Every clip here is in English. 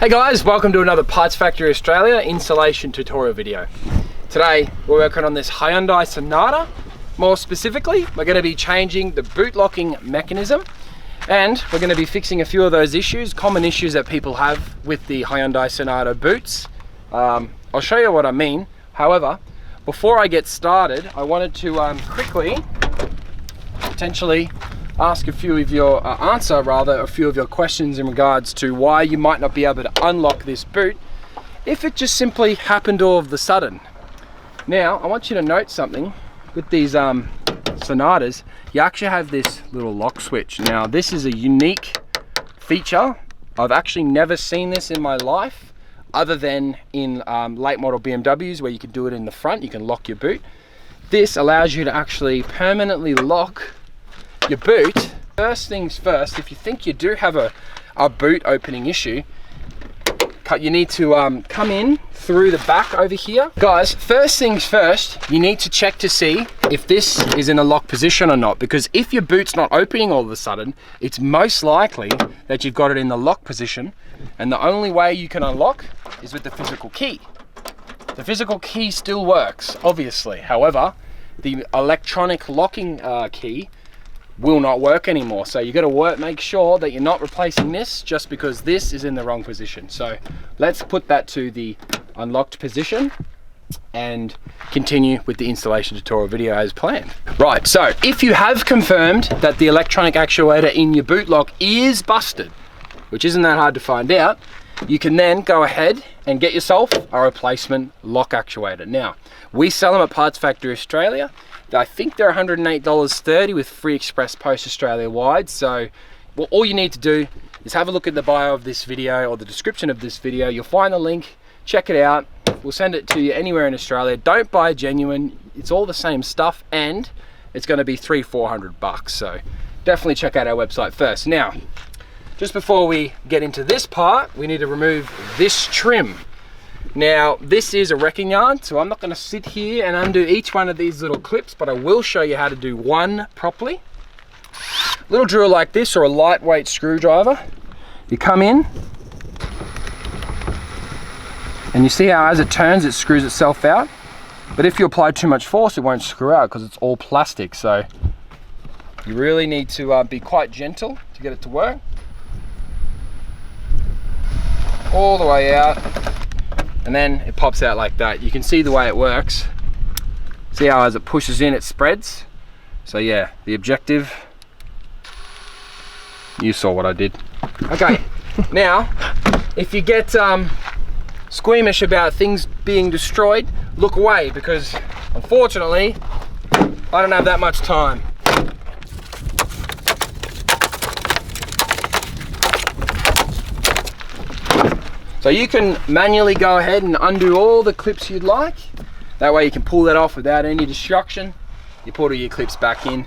Hey guys, welcome to another Parts Factory Australia installation tutorial video. Today we're working on this Hyundai Sonata. More specifically, we're going to be changing the boot locking mechanism, and we're going to be fixing a few of those issues, common issues that people have with the Hyundai Sonata boots. I'll show you what I mean. However, before I get started, I wanted to quickly potentially ask a few of your a few of your questions in regards to why you might not be able to unlock this boot if it just simply happened all of the sudden. Now, I want you to note something with these Sonatas. You actually have this little lock switch. Now, this is a unique feature. I've actually never seen this in my life, other than in late model BMWs where you can do it in the front. You can lock your boot. This allows you to actually permanently lock your boot. First things first, if you think you do have a boot opening issue, you need to come in through the back over here. Guys, first things first, you need to check to see if this is in a lock position or not, because if your boot's not opening all of a sudden, it's most likely that you've got it in the lock position, and the only way you can unlock is with the physical key. The physical key still works, obviously. However, the electronic locking key will not work anymore. So you got to make sure that you're not replacing this just because this is in the wrong position. So let's put that to the unlocked position and continue with the installation tutorial video as planned. Right, so if you have confirmed that the electronic actuator in your boot lock is busted, which isn't that hard to find out, you can then go ahead and get yourself a replacement lock actuator. Now, we sell them at Parts Factory Australia. I think they're $108.30 with free express post Australia wide. So all you need to do is have a look at the bio of this video or the description of this video. You'll find the link, check it out. We'll send it to you anywhere in Australia. Don't buy genuine, it's all the same stuff, and it's going to be $300-400. So definitely check out our website first. Now, just before we get into this part, we need to remove this trim. Now, this is a wrecking yard, so I'm not going to sit here and undo each one of these little clips, but I will show you how to do one properly. Little drill like this, or a lightweight screwdriver. You come in, and you see how as it turns, it screws itself out. But if you apply too much force, it won't screw out because it's all plastic. So you really need to be quite gentle to get it to work. All the way out. And then it pops out like that. You can see the way it works. See how as it pushes in, it spreads. So yeah, the objective, you saw what I did. Okay, now, if you get squeamish about things being destroyed, look away, because unfortunately, I don't have that much time. So you can manually go ahead and undo all the clips you'd like. That way you can pull that off without any destruction. You put all your clips back in.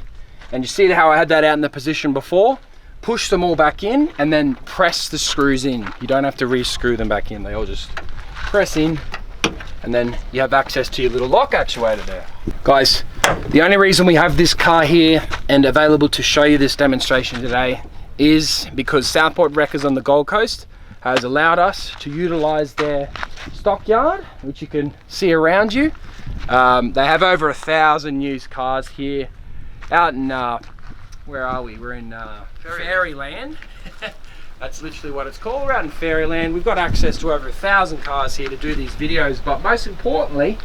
And you see how I had that out in the position before? Push them all back in and then press the screws in. You don't have to re-screw them back in. They all just press in, and then you have access to your little lock actuator there. Guys, the only reason we have this car here and available to show you this demonstration today is because Southport Wreckers on the Gold Coast has allowed us to utilize their stockyard, which you can see around you. They have over 1,000 used cars here out in, where are we? We're in Fairyland. That's literally what it's called. We're out in Fairyland. We've got access to over 1,000 cars here to do these videos, but most importantly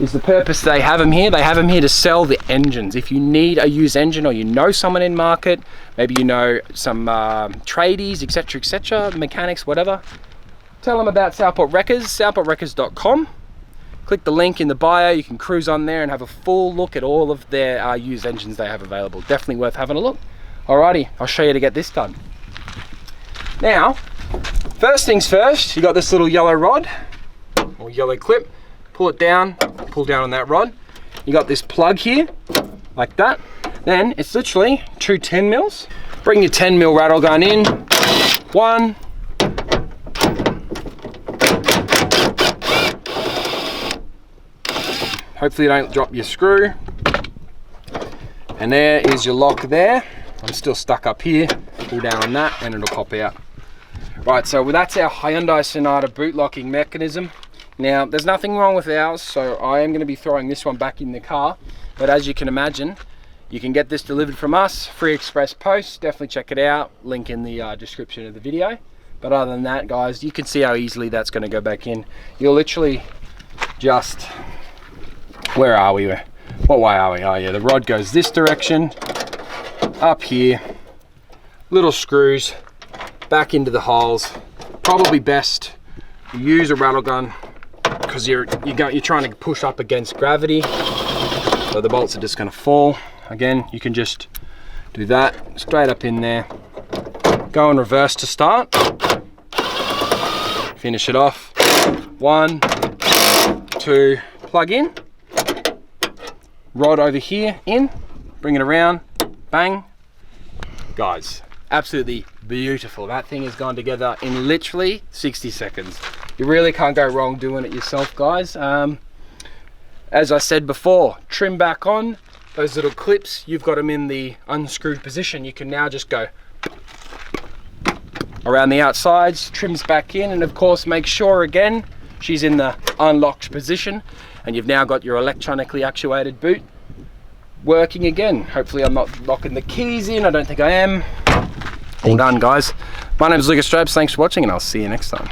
is the purpose they have them here. They have them here to sell the engines. If you need a used engine, or you know someone in market, maybe you know some tradies, etc., mechanics, whatever, tell them about Southport Wreckers, southportwreckers.com. Click the link in the bio. You can cruise on there and have a full look at all of their used engines they have available. Definitely worth having a look. Alrighty, I'll show you to get this done. Now, first things first, you got this little yellow rod or yellow clip. Pull it down, pull down on that rod. You got this plug here, like that. Then it's literally two 10 mils. Bring your 10 mil rattle gun in. One. Hopefully you don't drop your screw. And there is your lock there. I'm still stuck up here. Pull down on that and it'll pop out. Right, so that's our Hyundai Sonata boot locking mechanism. Now, there's nothing wrong with ours, so I am going to be throwing this one back in the car. But as you can imagine, you can get this delivered from us, free express post. Definitely check it out, link in the description of the video. But other than that, guys, you can see how easily that's going to go back in. You'll literally just, where are we? What way are we? Oh yeah, the rod goes this direction, up here, little screws, back into the holes. Probably best you use a rattle gun because you're trying to push up against gravity. So the bolts are just going to fall. Again, you can just do that straight up in there. Go in reverse to start. Finish it off. 1, 2, plug in. Rod over here, in. Bring it around. Bang. Guys, absolutely beautiful. That thing has gone together in literally 60 seconds. You really can't go wrong doing it yourself, guys. As I said before, trim back on. Those little clips, you've got them in the unscrewed position. You can now just go around the outsides, trims back in, and of course make sure again she's in the unlocked position, and you've now got your electronically actuated boot working again. Hopefully I'm not locking the keys in. I don't think I am. All done, guys. My name is Lucas Strobes. Thanks for watching, and I'll see you next time.